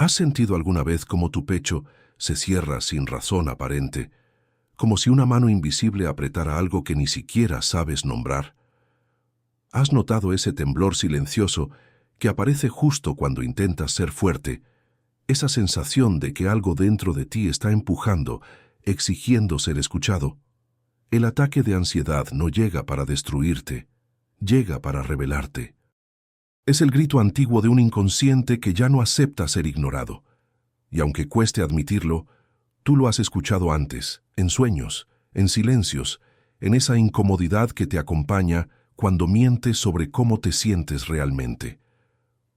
¿Has sentido alguna vez cómo tu pecho se cierra sin razón aparente, como si una mano invisible apretara algo que ni siquiera sabes nombrar? ¿Has notado ese temblor silencioso que aparece justo cuando intentas ser fuerte? Esa sensación de que algo dentro de ti está empujando, exigiendo ser escuchado. El ataque de ansiedad no llega para destruirte, llega para revelarte. Es el grito antiguo de un inconsciente que ya no acepta ser ignorado. Y aunque cueste admitirlo, tú lo has escuchado antes, en sueños, en silencios, en esa incomodidad que te acompaña cuando mientes sobre cómo te sientes realmente.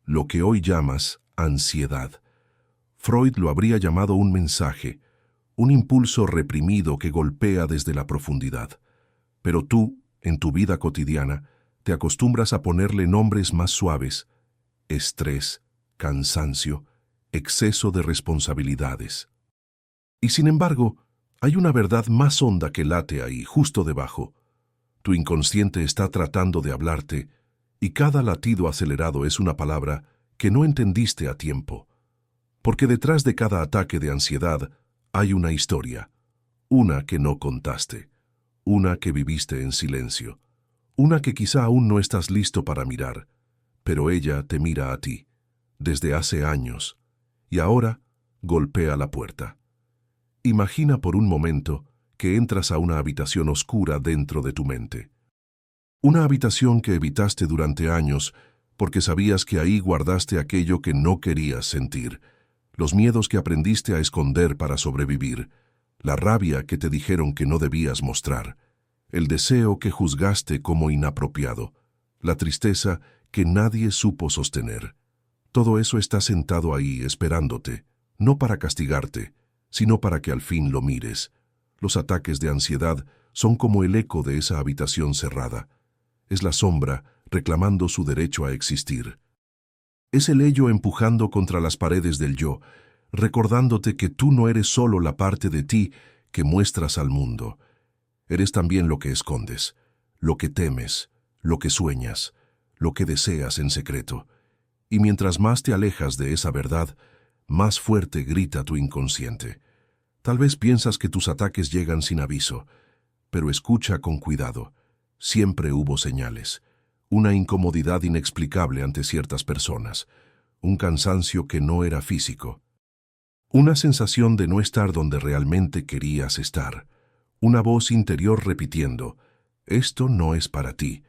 Lo que hoy llamas ansiedad. Freud lo habría llamado un mensaje, un impulso reprimido que golpea desde la profundidad. Pero tú, en tu vida cotidiana, te acostumbras a ponerle nombres más suaves: estrés, cansancio, exceso de responsabilidades. Y sin embargo, hay una verdad más honda que late ahí, justo debajo. Tu inconsciente está tratando de hablarte, y cada latido acelerado es una palabra que no entendiste a tiempo. Porque detrás de cada ataque de ansiedad hay una historia, una que no contaste, una que viviste en silencio, una que quizá aún no estás listo para mirar, pero ella te mira a ti, desde hace años, y ahora golpea la puerta. Imagina por un momento que entras a una habitación oscura dentro de tu mente. Una habitación que evitaste durante años porque sabías que ahí guardaste aquello que no querías sentir, los miedos que aprendiste a esconder para sobrevivir, la rabia que te dijeron que no debías mostrar, el deseo que juzgaste como inapropiado, la tristeza que nadie supo sostener. Todo eso está sentado ahí esperándote, no para castigarte, sino para que al fin lo mires. Los ataques de ansiedad son como el eco de esa habitación cerrada. Es la sombra reclamando su derecho a existir. Es el ello empujando contra las paredes del yo, recordándote que tú no eres solo la parte de ti que muestras al mundo. Eres también lo que escondes, lo que temes, lo que sueñas, lo que deseas en secreto. Y mientras más te alejas de esa verdad, más fuerte grita tu inconsciente. Tal vez piensas que tus ataques llegan sin aviso, pero escucha con cuidado. Siempre hubo señales. Una incomodidad inexplicable ante ciertas personas, un cansancio que no era físico, una sensación de no estar donde realmente querías estar, una voz interior repitiendo: esto no es para ti,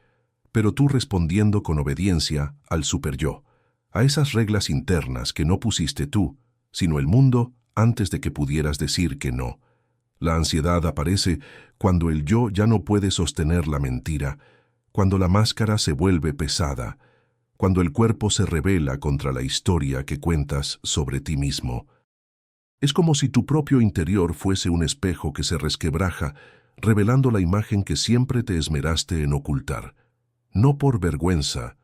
pero tú respondiendo con obediencia al superyo, a esas reglas internas que no pusiste tú, sino el mundo antes de que pudieras decir que no. La ansiedad aparece cuando el yo ya no puede sostener la mentira, cuando la máscara se vuelve pesada, cuando el cuerpo se rebela contra la historia que cuentas sobre ti mismo. Es como si tu propio interior fuese un espejo que se resquebraja, revelando la imagen que siempre te esmeraste en ocultar. No por vergüenza,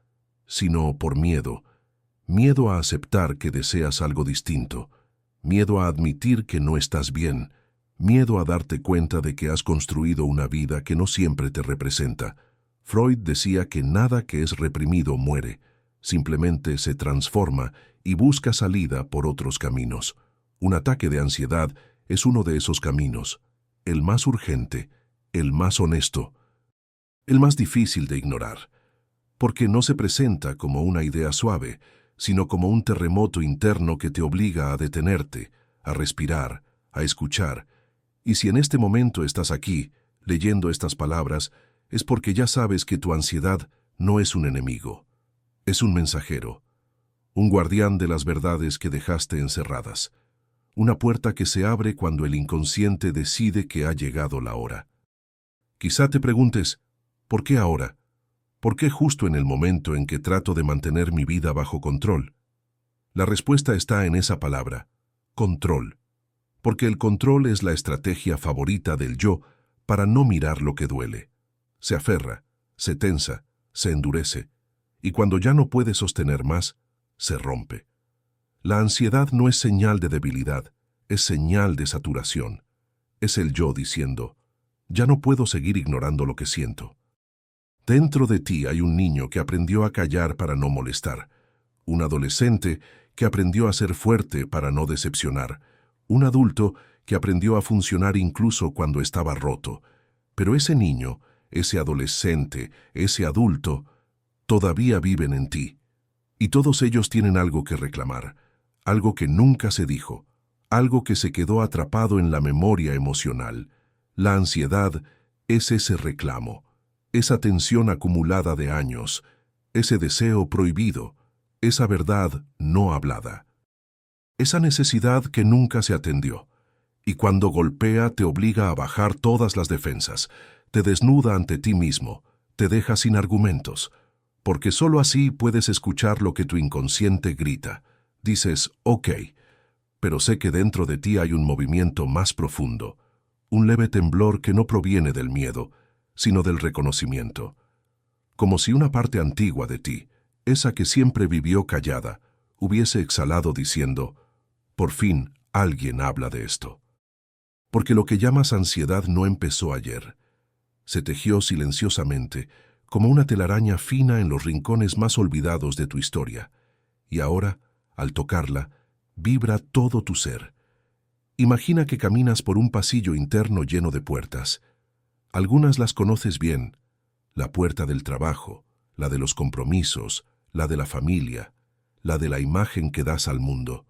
sino por miedo. Miedo a aceptar que deseas algo distinto. Miedo a admitir que no estás bien. Miedo a darte cuenta de que has construido una vida que no siempre te representa. Freud decía que nada que es reprimido muere, simplemente se transforma y busca salida por otros caminos. Un ataque de ansiedad es uno de esos caminos, el más urgente, el más honesto, el más difícil de ignorar, porque no se presenta como una idea suave, sino como un terremoto interno que te obliga a detenerte, a respirar, a escuchar. Y si en este momento estás aquí, leyendo estas palabras, es porque ya sabes que tu ansiedad no es un enemigo, es un mensajero, un guardián de las verdades que dejaste encerradas, una puerta que se abre cuando el inconsciente decide que ha llegado la hora. Quizá te preguntes, ¿por qué ahora? ¿Por qué justo en el momento en que trato de mantener mi vida bajo control? La respuesta está en esa palabra, control, porque el control es la estrategia favorita del yo para no mirar lo que duele. Se aferra, se tensa, se endurece, y cuando ya no puede sostener más, se rompe. La ansiedad no es señal de debilidad, es señal de saturación. Es el yo diciendo: ya no puedo seguir ignorando lo que siento. Dentro de ti hay un niño que aprendió a callar para no molestar, un adolescente que aprendió a ser fuerte para no decepcionar, un adulto que aprendió a funcionar incluso cuando estaba roto. Pero ese niño, ese adolescente, ese adulto, todavía viven en ti. Y todos ellos tienen algo que reclamar, algo que nunca se dijo, algo que se quedó atrapado en la memoria emocional. La ansiedad es ese reclamo, esa tensión acumulada de años, ese deseo prohibido, esa verdad no hablada, esa necesidad que nunca se atendió. Y cuando golpea te obliga a bajar todas las defensas, te desnuda ante ti mismo, te deja sin argumentos, porque sólo así puedes escuchar lo que tu inconsciente grita. Dices, ok, pero sé que dentro de ti hay un movimiento más profundo, un leve temblor que no proviene del miedo, sino del reconocimiento. Como si una parte antigua de ti, esa que siempre vivió callada, hubiese exhalado diciendo, por fin alguien habla de esto. Porque lo que llamas ansiedad no empezó ayer. Se tejió silenciosamente, como una telaraña fina en los rincones más olvidados de tu historia. Y ahora, al tocarla, vibra todo tu ser. Imagina que caminas por un pasillo interno lleno de puertas. Algunas las conoces bien: la puerta del trabajo, la de los compromisos, la de la familia, la de la imagen que das al mundo.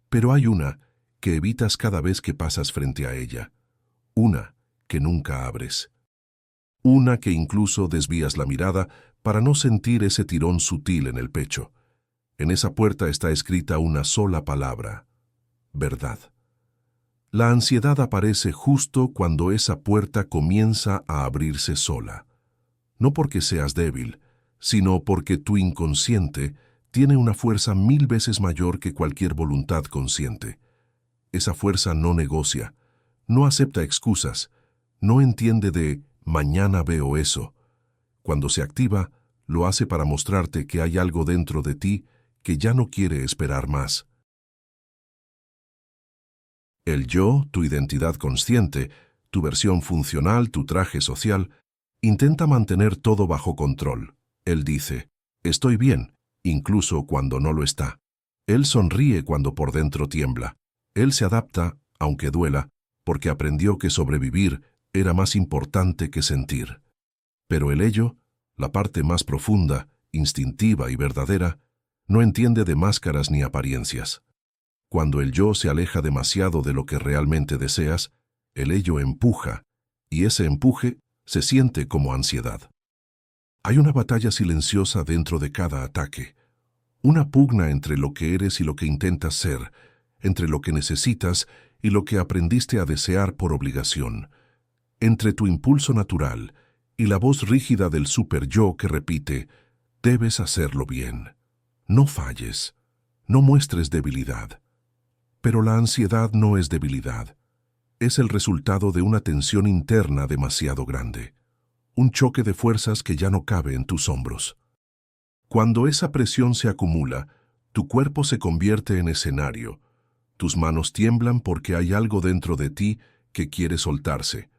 Pero hay una que evitas cada vez que pasas frente a ella, una que nunca abres, una que incluso desvías la mirada para no sentir ese tirón sutil en el pecho. En esa puerta está escrita una sola palabra: verdad. La ansiedad aparece justo cuando esa puerta comienza a abrirse sola. No porque seas débil, sino porque tu inconsciente tiene una fuerza 1000 veces mayor que cualquier voluntad consciente. Esa fuerza no negocia, no acepta excusas, no entiende de mañana veo eso. Cuando se activa, lo hace para mostrarte que hay algo dentro de ti que ya no quiere esperar más. El yo, tu identidad consciente, tu versión funcional, tu traje social, intenta mantener todo bajo control. Él dice, estoy bien, incluso cuando no lo está. Él sonríe cuando por dentro tiembla. Él se adapta, aunque duela, porque aprendió que sobrevivir era más importante que sentir. Pero el ello, la parte más profunda, instintiva y verdadera, no entiende de máscaras ni apariencias. Cuando el yo se aleja demasiado de lo que realmente deseas, el ello empuja, y ese empuje se siente como ansiedad. Hay una batalla silenciosa dentro de cada ataque, una pugna entre lo que eres y lo que intentas ser, entre lo que necesitas y lo que aprendiste a desear por obligación, entre tu impulso natural y la voz rígida del superyo que repite, debes hacerlo bien, no falles, no muestres debilidad. Pero la ansiedad no es debilidad, es el resultado de una tensión interna demasiado grande, un choque de fuerzas que ya no cabe en tus hombros. Cuando esa presión se acumula, tu cuerpo se convierte en escenario. Tus manos tiemblan porque hay algo dentro de ti que quiere soltarse.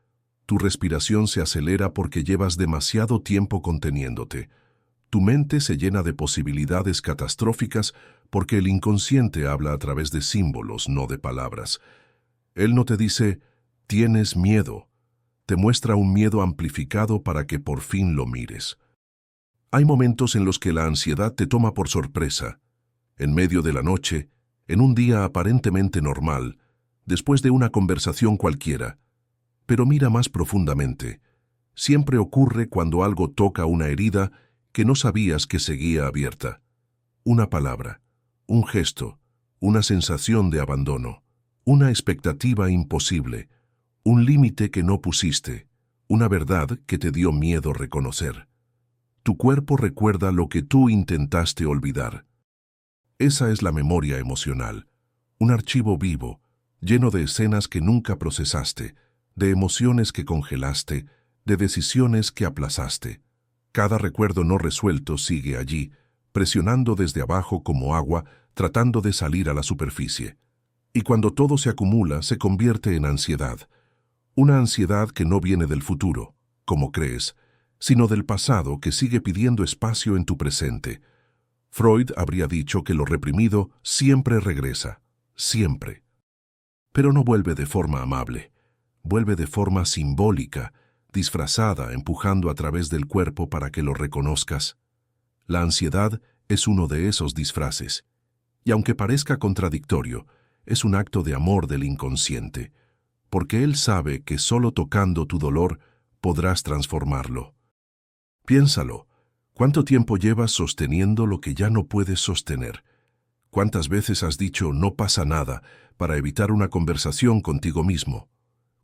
Tu respiración se acelera porque llevas demasiado tiempo conteniéndote. Tu mente se llena de posibilidades catastróficas porque el inconsciente habla a través de símbolos, no de palabras. Él no te dice, tienes miedo. Te muestra un miedo amplificado para que por fin lo mires. Hay momentos en los que la ansiedad te toma por sorpresa. En medio de la noche, en un día aparentemente normal, después de una conversación cualquiera. Pero mira más profundamente. Siempre ocurre cuando algo toca una herida que no sabías que seguía abierta. Una palabra, un gesto, una sensación de abandono, una expectativa imposible, un límite que no pusiste, una verdad que te dio miedo reconocer. Tu cuerpo recuerda lo que tú intentaste olvidar. Esa es la memoria emocional, un archivo vivo, lleno de escenas que nunca procesaste, de emociones que congelaste, de decisiones que aplazaste. Cada recuerdo no resuelto sigue allí, presionando desde abajo como agua, tratando de salir a la superficie. Y cuando todo se acumula, se convierte en ansiedad. Una ansiedad que no viene del futuro, como crees, sino del pasado que sigue pidiendo espacio en tu presente. Freud habría dicho que lo reprimido siempre regresa, siempre. Pero no vuelve de forma amable, vuelve de forma simbólica, disfrazada, empujando a través del cuerpo para que lo reconozcas. La ansiedad es uno de esos disfraces, y aunque parezca contradictorio, es un acto de amor del inconsciente, porque él sabe que solo tocando tu dolor podrás transformarlo. Piénsalo, ¿cuánto tiempo llevas sosteniendo lo que ya no puedes sostener? ¿Cuántas veces has dicho no pasa nada para evitar una conversación contigo mismo?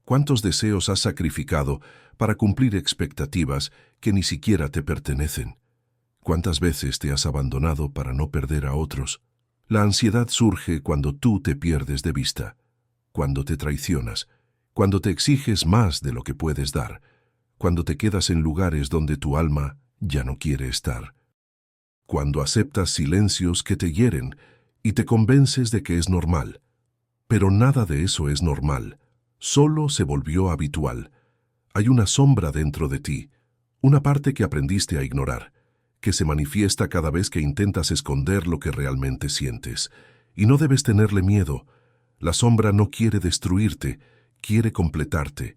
¿Cuántos deseos has sacrificado para cumplir expectativas que ni siquiera te pertenecen? ¿Cuántas veces te has abandonado para no perder a otros? La ansiedad surge cuando tú te pierdes de vista, cuando te traicionas, cuando te exiges más de lo que puedes dar, cuando te quedas en lugares donde tu alma ya no quiere estar, cuando aceptas silencios que te hieren y te convences de que es normal. Pero nada de eso es normal, solo se volvió habitual. Hay una sombra dentro de ti, una parte que aprendiste a ignorar, que se manifiesta cada vez que intentas esconder lo que realmente sientes. Y no debes tenerle miedo. La sombra no quiere destruirte, quiere completarte,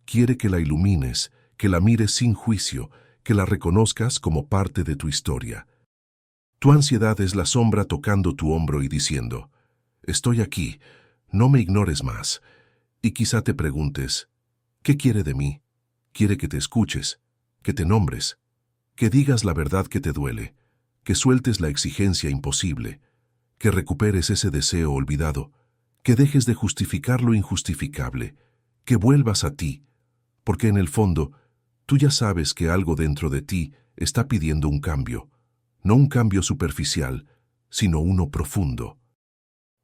quiere que la ilumines, que la mires sin juicio, que la reconozcas como parte de tu historia. Tu ansiedad es la sombra tocando tu hombro y diciendo, estoy aquí, no me ignores más. Y quizá te preguntes, ¿qué quiere de mí? Quiere que te escuches, que te nombres, que digas la verdad que te duele, que sueltes la exigencia imposible, que recuperes ese deseo olvidado, que dejes de justificar lo injustificable, que vuelvas a ti, porque en el fondo, tú ya sabes que algo dentro de ti está pidiendo un cambio, no un cambio superficial, sino uno profundo.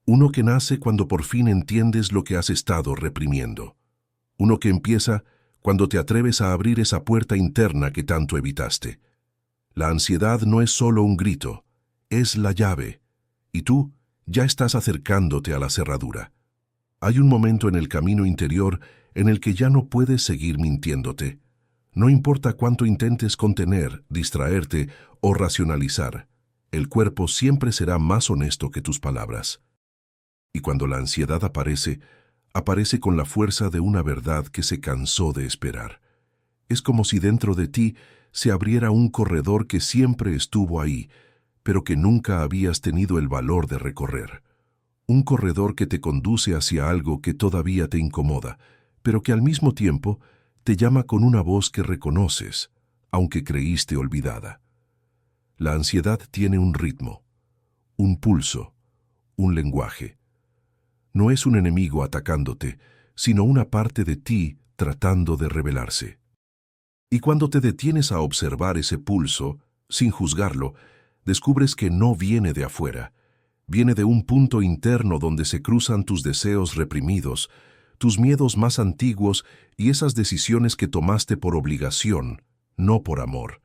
Uno que nace cuando por fin entiendes lo que has estado reprimiendo. Uno que empieza cuando te atreves a abrir esa puerta interna que tanto evitaste. La ansiedad no es solo un grito, es la llave, y tú ya estás acercándote a la cerradura. Hay un momento en el camino interior en el que ya no puedes seguir mintiéndote. No importa cuánto intentes contener, distraerte o racionalizar, el cuerpo siempre será más honesto que tus palabras. Y cuando la ansiedad aparece, aparece con la fuerza de una verdad que se cansó de esperar. Es como si dentro de ti se abriera un corredor que siempre estuvo ahí, pero que nunca habías tenido el valor de recorrer. Un corredor que te conduce hacia algo que todavía te incomoda, pero que al mismo tiempo te llama con una voz que reconoces, aunque creíste olvidada. La ansiedad tiene un ritmo, un pulso, un lenguaje. No es un enemigo atacándote, sino una parte de ti tratando de rebelarse. Y cuando te detienes a observar ese pulso, sin juzgarlo, descubres que no viene de afuera, viene de un punto interno donde se cruzan tus deseos reprimidos, tus miedos más antiguos y esas decisiones que tomaste por obligación, no por amor.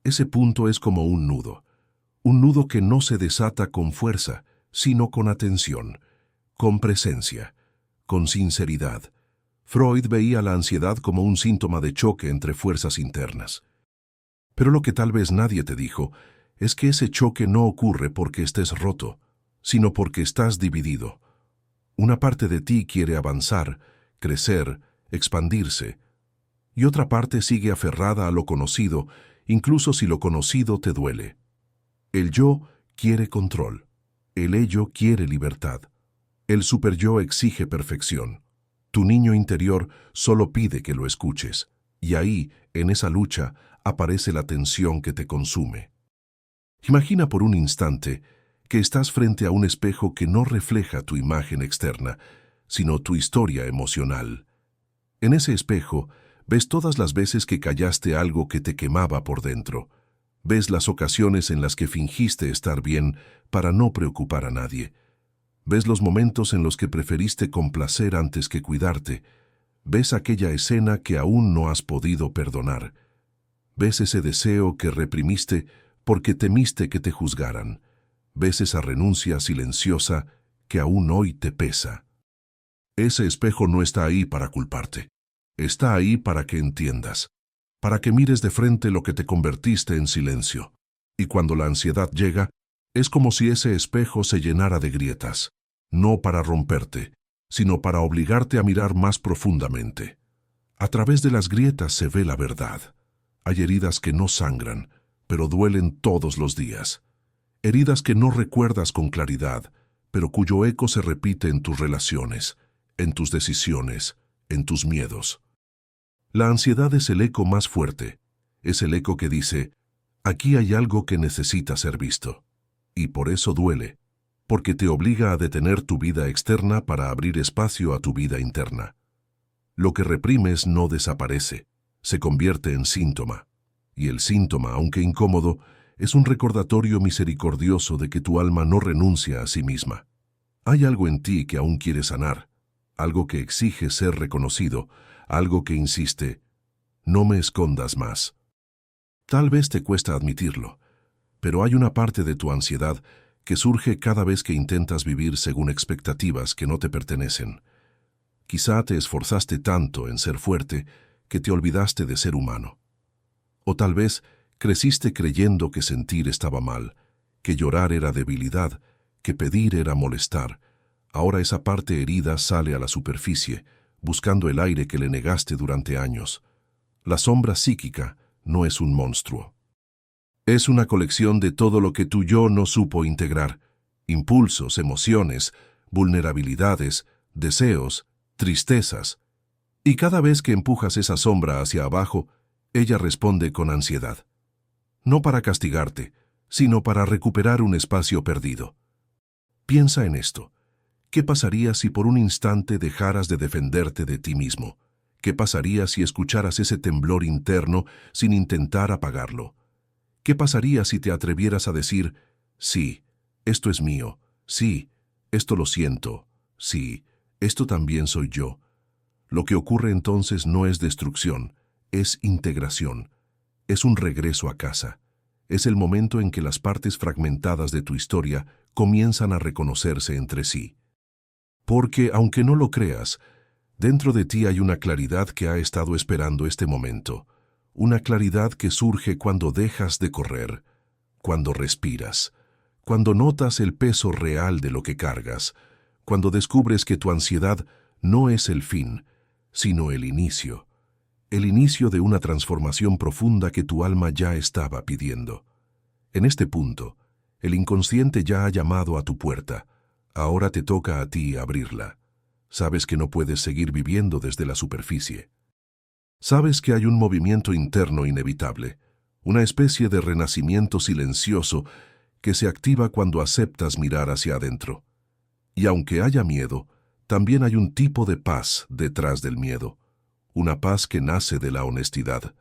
Ese punto es como un nudo que no se desata con fuerza, sino con atención, con presencia, con sinceridad. Freud veía la ansiedad como un síntoma de choque entre fuerzas internas. Pero lo que tal vez nadie te dijo es que ese choque no ocurre porque estés roto, sino porque estás dividido. Una parte de ti quiere avanzar, crecer, expandirse, y otra parte sigue aferrada a lo conocido, incluso si lo conocido te duele. El yo quiere control, el ello quiere libertad, el superyo exige perfección. Tu niño interior solo pide que lo escuches, y ahí, en esa lucha, aparece la tensión que te consume. Imagina por un instante que estás frente a un espejo que no refleja tu imagen externa, sino tu historia emocional. En ese espejo, ves todas las veces que callaste algo que te quemaba por dentro. Ves las ocasiones en las que fingiste estar bien para no preocupar a nadie. Ves los momentos en los que preferiste complacer antes que cuidarte. Ves aquella escena que aún no has podido perdonar. Ves ese deseo que reprimiste porque temiste que te juzgaran. Ves esa renuncia silenciosa que aún hoy te pesa. Ese espejo no está ahí para culparte. Está ahí para que entiendas, para que mires de frente lo que te convertiste en silencio. Y cuando la ansiedad llega, Es como si ese espejo se llenara de grietas, no para romperte, sino para obligarte a mirar más profundamente. A través de las grietas se ve la verdad. Hay heridas que no sangran, pero duelen todos los días. Heridas que no recuerdas con claridad, pero cuyo eco se repite en tus relaciones, en tus decisiones, en tus miedos. La ansiedad es el eco más fuerte. Es el eco que dice, aquí hay algo que necesita ser visto. Y por eso duele, porque te obliga a detener tu vida externa para abrir espacio a tu vida interna. Lo que reprimes no desaparece, se convierte en síntoma. Y el síntoma, aunque incómodo, es un recordatorio misericordioso de que tu alma no renuncia a sí misma. Hay algo en ti que aún quiere sanar, algo que exige ser reconocido, algo que insiste, no me escondas más. Tal vez te cuesta admitirlo, pero hay una parte de tu ansiedad que surge cada vez que intentas vivir según expectativas que no te pertenecen. Quizá te esforzaste tanto en ser fuerte que te olvidaste de ser humano. O tal vez creciste creyendo que sentir estaba mal, que llorar era debilidad, que pedir era molestar. Ahora esa parte herida sale a la superficie, buscando el aire que le negaste durante años. La sombra psíquica no es un monstruo. Es una colección de todo lo que tu yo no supo integrar. Impulsos, emociones, vulnerabilidades, deseos, tristezas. Y cada vez que empujas esa sombra hacia abajo, ella responde con ansiedad. No para castigarte, sino para recuperar un espacio perdido. Piensa en esto. ¿Qué pasaría si por un instante dejaras de defenderte de ti mismo? ¿Qué pasaría si escucharas ese temblor interno sin intentar apagarlo? ¿Qué pasaría si te atrevieras a decir, sí, esto es mío, sí, esto lo siento, sí, esto también soy yo? Lo que ocurre entonces no es destrucción, es integración, es un regreso a casa. Es el momento en que las partes fragmentadas de tu historia comienzan a reconocerse entre sí. Porque, aunque no lo creas, dentro de ti hay una claridad que ha estado esperando este momento, una claridad que surge cuando dejas de correr, cuando respiras, cuando notas el peso real de lo que cargas, cuando descubres que tu ansiedad no es el fin, sino el inicio de una transformación profunda que tu alma ya estaba pidiendo. En este punto, el inconsciente ya ha llamado a tu puerta. Ahora te toca a ti abrirla. Sabes que no puedes seguir viviendo desde la superficie. Sabes que hay un movimiento interno inevitable, una especie de renacimiento silencioso que se activa cuando aceptas mirar hacia adentro. Y aunque haya miedo, también hay un tipo de paz detrás del miedo. Una paz que nace de la honestidad,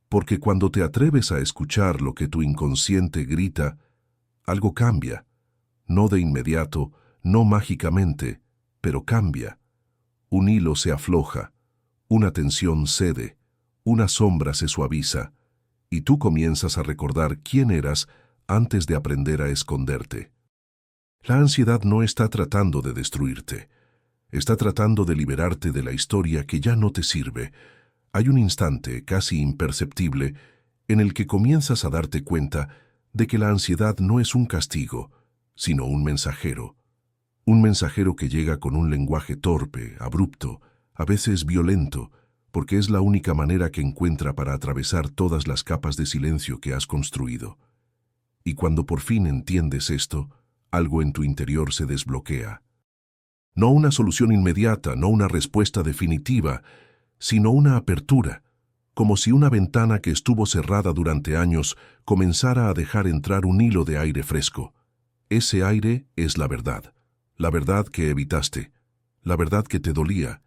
porque cuando te atreves a escuchar lo que tu inconsciente grita, algo cambia, no de inmediato, no mágicamente, pero cambia. Un hilo se afloja, una tensión cede, una sombra se suaviza, y tú comienzas a recordar quién eras antes de aprender a esconderte. La ansiedad no está tratando de destruirte. Está tratando de liberarte de la historia que ya no te sirve. Hay un instante, casi imperceptible, en el que comienzas a darte cuenta de que la ansiedad no es un castigo, sino un mensajero. Un mensajero que llega con un lenguaje torpe, abrupto, a veces violento, porque es la única manera que encuentra para atravesar todas las capas de silencio que has construido. Y cuando por fin entiendes esto, algo en tu interior se desbloquea. No una solución inmediata, no una respuesta definitiva, sino una apertura, como si una ventana que estuvo cerrada durante años comenzara a dejar entrar un hilo de aire fresco. Ese aire es la verdad que evitaste, la verdad que te dolía,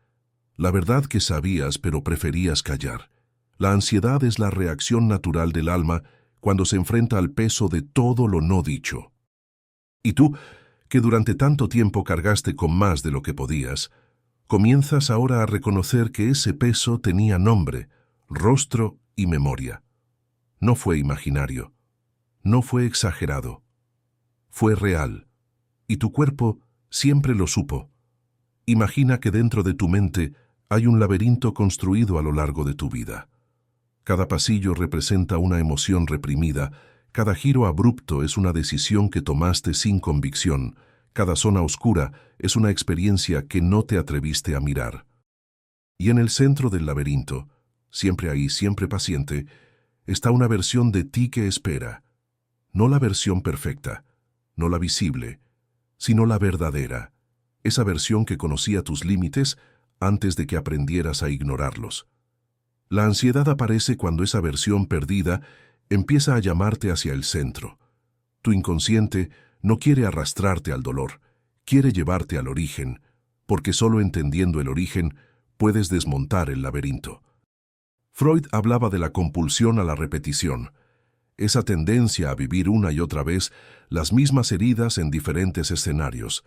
la verdad que sabías pero preferías callar. La ansiedad es la reacción natural del alma cuando se enfrenta al peso de todo lo no dicho. Y tú, que durante tanto tiempo cargaste con más de lo que podías, comienzas ahora a reconocer que ese peso tenía nombre, rostro y memoria. No fue imaginario, no fue exagerado, fue real, y tu cuerpo siempre lo supo. Imagina que dentro de tu mente hay un laberinto construido a lo largo de tu vida. Cada pasillo representa una emoción reprimida, Cada giro abrupto es una decisión que tomaste sin convicción. Cada zona oscura es una experiencia que no te atreviste a mirar. Y en el centro del laberinto, siempre ahí, siempre paciente, está una versión de ti que espera. No la versión perfecta, no la visible, sino la verdadera. Esa versión que conocía tus límites antes de que aprendieras a ignorarlos. La ansiedad aparece cuando esa versión perdida empieza a llamarte hacia el centro. Tu inconsciente no quiere arrastrarte al dolor, quiere llevarte al origen, porque solo entendiendo el origen puedes desmontar el laberinto. Freud hablaba de la compulsión a la repetición, esa tendencia a vivir una y otra vez las mismas heridas en diferentes escenarios.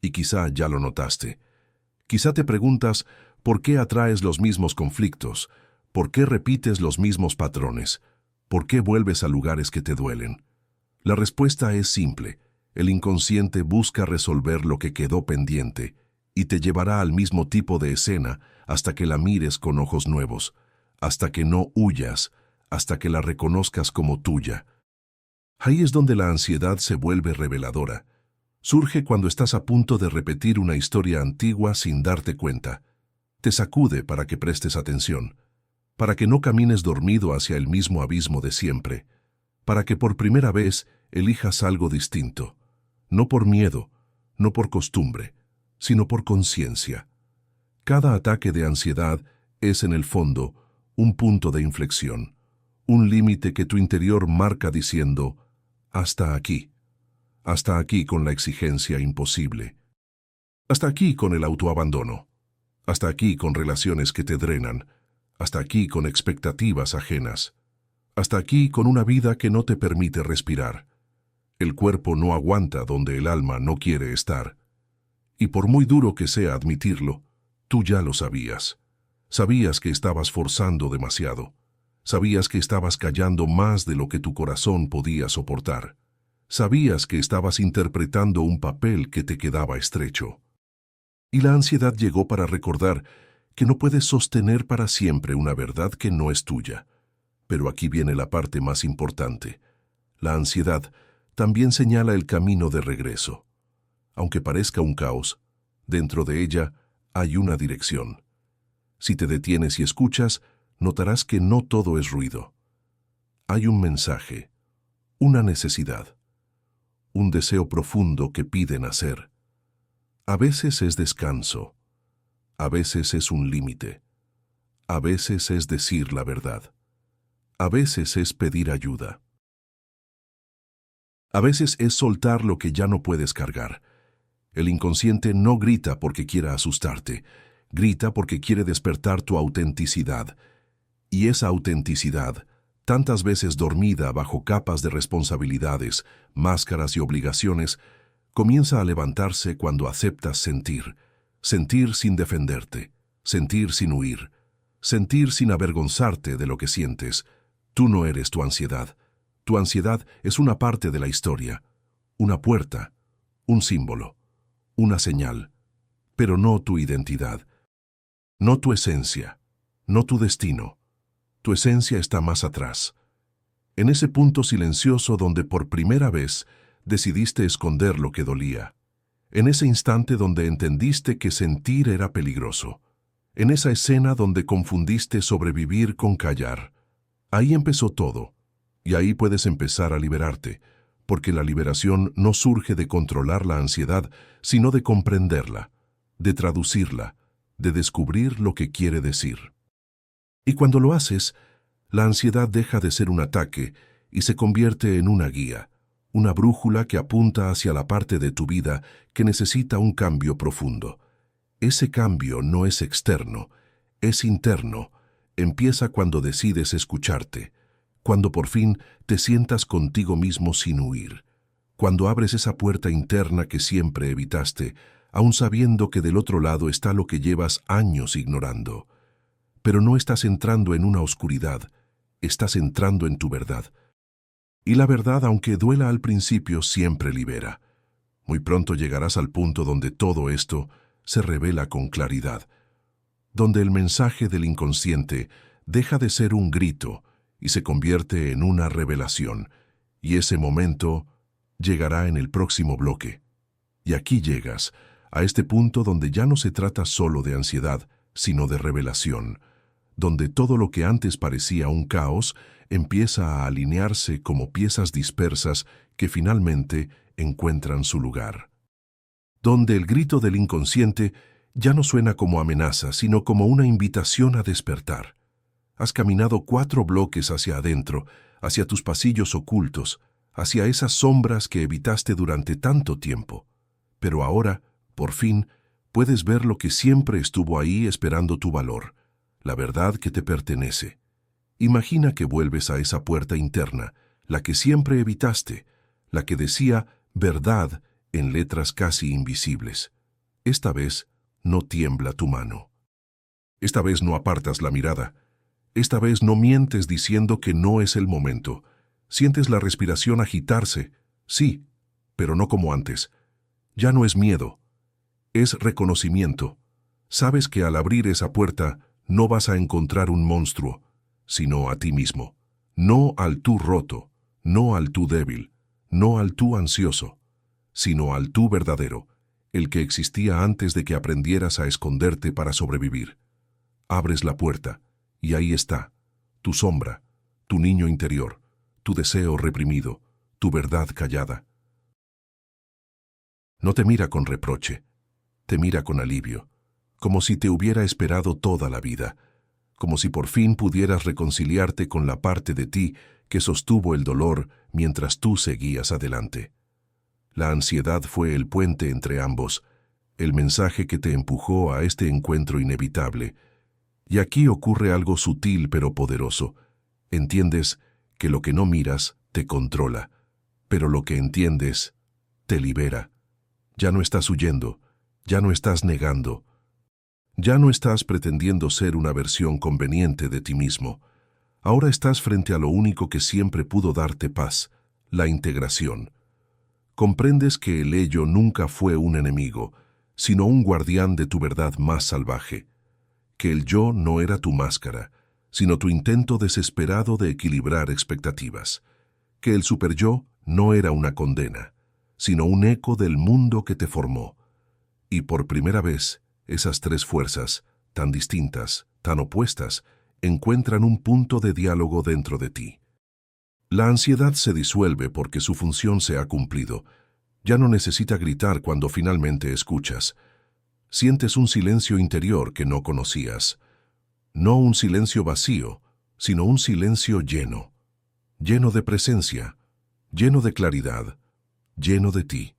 Y quizá ya lo notaste. Quizá te preguntas por qué atraes los mismos conflictos, por qué repites los mismos patrones, por qué vuelves a lugares que te duelen. La respuesta es simple. El inconsciente busca resolver lo que quedó pendiente y te llevará al mismo tipo de escena hasta que la mires con ojos nuevos, hasta que no huyas, hasta que la reconozcas como tuya. Ahí es donde la ansiedad se vuelve reveladora. Surge cuando estás a punto de repetir una historia antigua sin darte cuenta. Te sacude para que prestes atención, para que no camines dormido hacia el mismo abismo de siempre, para que por primera vez elijas algo distinto, no por miedo, no por costumbre, sino por conciencia. Cada ataque de ansiedad es, en el fondo, un punto de inflexión, un límite que tu interior marca diciendo, hasta aquí con la exigencia imposible, hasta aquí con el autoabandono, hasta aquí con relaciones que te drenan, hasta aquí con expectativas ajenas, hasta aquí con una vida que no te permite respirar. El cuerpo no aguanta donde el alma no quiere estar. Y por muy duro que sea admitirlo, tú ya lo sabías. Sabías que estabas forzando demasiado. Sabías que estabas callando más de lo que tu corazón podía soportar. Sabías que estabas interpretando un papel que te quedaba estrecho. Y la ansiedad llegó para recordar que no puedes sostener para siempre una verdad que no es tuya. Pero aquí viene la parte más importante. La ansiedad también señala el camino de regreso. Aunque parezca un caos, dentro de ella hay una dirección. Si te detienes y escuchas, notarás que no todo es ruido. Hay un mensaje, una necesidad, un deseo profundo que pide nacer. A veces es descanso, a veces es un límite, a veces es decir la verdad, a veces es pedir ayuda. A veces es soltar lo que ya no puedes cargar. El inconsciente no grita porque quiera asustarte, grita porque quiere despertar tu autenticidad. Y esa autenticidad, tantas veces dormida bajo capas de responsabilidades, máscaras y obligaciones, comienza a levantarse cuando aceptas sentir. Sentir sin defenderte, sentir sin huir, sentir sin avergonzarte de lo que sientes. Tú no eres tu ansiedad. Tu ansiedad es una parte de la historia, una puerta, un símbolo, una señal, pero no tu identidad, no tu esencia, no tu destino. Tu esencia está más atrás, en ese punto silencioso donde por primera vez decidiste esconder lo que dolía, en ese instante donde entendiste que sentir era peligroso, en esa escena donde confundiste sobrevivir con callar. Ahí empezó todo. Y ahí puedes empezar a liberarte, porque la liberación no surge de controlar la ansiedad, sino de comprenderla, de traducirla, de descubrir lo que quiere decir. Y cuando lo haces, la ansiedad deja de ser un ataque y se convierte en una guía, una brújula que apunta hacia la parte de tu vida que necesita un cambio profundo. Ese cambio no es externo, es interno. Empieza cuando decides escucharte, cuando por fin te sientas contigo mismo sin huir, cuando abres esa puerta interna que siempre evitaste, aun sabiendo que del otro lado está lo que llevas años ignorando. Pero no estás entrando en una oscuridad, estás entrando en tu verdad. Y la verdad, aunque duela al principio, siempre libera. Muy pronto llegarás al punto donde todo esto se revela con claridad, donde el mensaje del inconsciente deja de ser un grito y se convierte en una revelación, Y ese momento llegará en el próximo bloque. Y aquí llegas, a este punto donde ya no se trata solo de ansiedad, sino de revelación, donde todo lo que antes parecía un caos empieza a alinearse como piezas dispersas que finalmente encuentran su lugar. Donde el grito del inconsciente ya no suena como amenaza, sino como una invitación a despertar. Has caminado 4 bloques hacia adentro, hacia tus pasillos ocultos, hacia esas sombras que evitaste durante tanto tiempo. Pero ahora, por fin, puedes ver lo que siempre estuvo ahí esperando tu valor, la verdad que te pertenece. Imagina que vuelves a esa puerta interna, la que siempre evitaste, la que decía verdad en letras casi invisibles. Esta vez no tiembla tu mano. Esta vez no apartas la mirada. Esta vez no mientes diciendo que no es el momento. Sientes la respiración agitarse, sí, pero no como antes. Ya no es miedo, es reconocimiento. Sabes que al abrir esa puerta no vas a encontrar un monstruo, sino a ti mismo. No al tú roto, no al tú débil, no al tú ansioso, sino al tú verdadero, el que existía antes de que aprendieras a esconderte para sobrevivir. Abres la puerta, y ahí está, tu sombra, tu niño interior, tu deseo reprimido, tu verdad callada. No te mira con reproche, te mira con alivio, como si te hubiera esperado toda la vida, como si por fin pudieras reconciliarte con la parte de ti que sostuvo el dolor mientras tú seguías adelante. La ansiedad fue el puente entre ambos, el mensaje que te empujó a este encuentro inevitable. Y aquí ocurre algo sutil pero poderoso. Entiendes que lo que no miras te controla, pero lo que entiendes te libera. Ya no estás huyendo, ya no estás negando, ya no estás pretendiendo ser una versión conveniente de ti mismo. Ahora estás frente a lo único que siempre pudo darte paz, la integración. Comprendes que el ello nunca fue un enemigo, sino un guardián de tu verdad más salvaje. Que el yo no era tu máscara, sino tu intento desesperado de equilibrar expectativas. Que el superyo no era una condena, sino un eco del mundo que te formó. Y por primera vez, esas 3 fuerzas, tan distintas, tan opuestas, encuentran un punto de diálogo dentro de ti. La ansiedad se disuelve porque su función se ha cumplido. Ya no necesita gritar cuando finalmente escuchas. Sientes un silencio interior que no conocías. No un silencio vacío, sino un silencio lleno. Lleno de presencia, lleno de claridad, lleno de ti.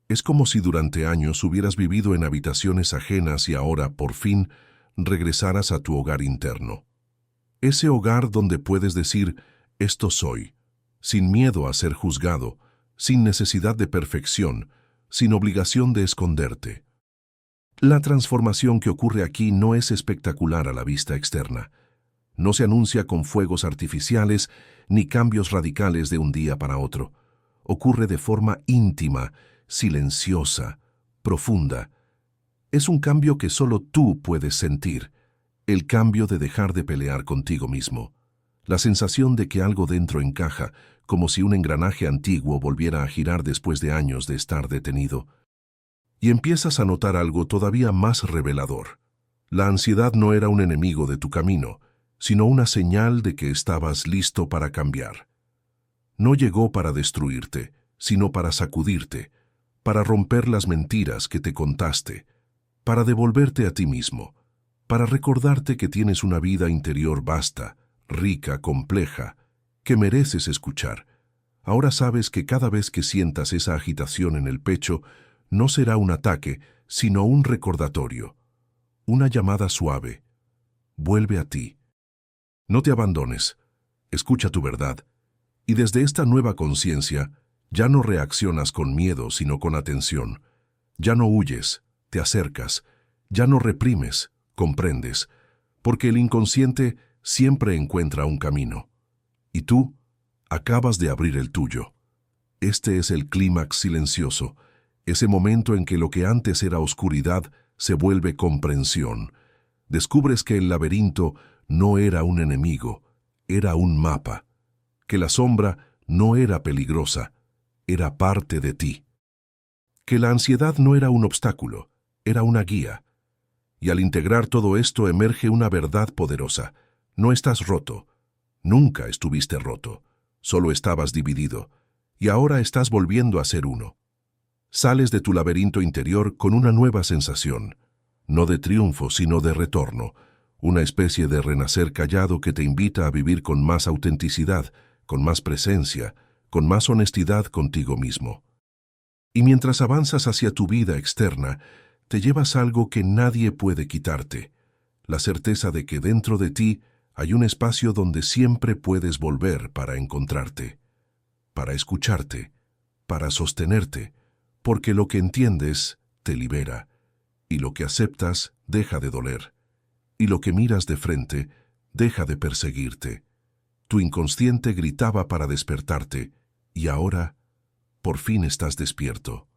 Es como si durante años hubieras vivido en habitaciones ajenas y ahora, por fin, regresaras a tu hogar interno. Ese hogar donde puedes decir, esto soy, sin miedo a ser juzgado, sin necesidad de perfección, sin obligación de esconderte. La transformación que ocurre aquí no es espectacular a la vista externa. No se anuncia con fuegos artificiales ni cambios radicales de un día para otro. Ocurre de forma íntima, silenciosa, profunda. Es un cambio que solo tú puedes sentir, el cambio de dejar de pelear contigo mismo. La sensación de que algo dentro encaja, como si un engranaje antiguo volviera a girar después de años de estar detenido. Y empiezas a notar algo todavía más revelador. La ansiedad no era un enemigo de tu camino, sino una señal de que estabas listo para cambiar. No llegó para destruirte, sino para sacudirte, para romper las mentiras que te contaste, para devolverte a ti mismo, para recordarte que tienes una vida interior vasta, rica, compleja, que mereces escuchar. Ahora sabes que cada vez que sientas esa agitación en el pecho, no será un ataque, sino un recordatorio, una llamada suave. Vuelve a ti. No te abandones. Escucha tu verdad. Y desde esta nueva conciencia, ya no reaccionas con miedo, sino con atención. Ya no huyes, te acercas. Ya no reprimes, comprendes. Porque el inconsciente siempre encuentra un camino. Y tú acabas de abrir el tuyo. Este es el clímax silencioso, ese momento en que lo que antes era oscuridad se vuelve comprensión. Descubres que el laberinto no era un enemigo, era un mapa, que la sombra no era peligrosa, era parte de ti. Que la ansiedad no era un obstáculo, era una guía. Y al integrar todo esto emerge una verdad poderosa. No estás roto. Nunca estuviste roto. Solo estabas dividido. Y ahora estás volviendo a ser uno. Sales de tu laberinto interior con una nueva sensación. No de triunfo, sino de retorno. Una especie de renacer callado que te invita a vivir con más autenticidad, con más presencia, con más honestidad contigo mismo. Y mientras avanzas hacia tu vida externa, te llevas algo que nadie puede quitarte, la certeza de que dentro de ti hay un espacio donde siempre puedes volver para encontrarte, para escucharte, para sostenerte, porque lo que entiendes te libera, y lo que aceptas deja de doler, y lo que miras de frente deja de perseguirte. Tu inconsciente gritaba para despertarte, y ahora, por fin estás despierto.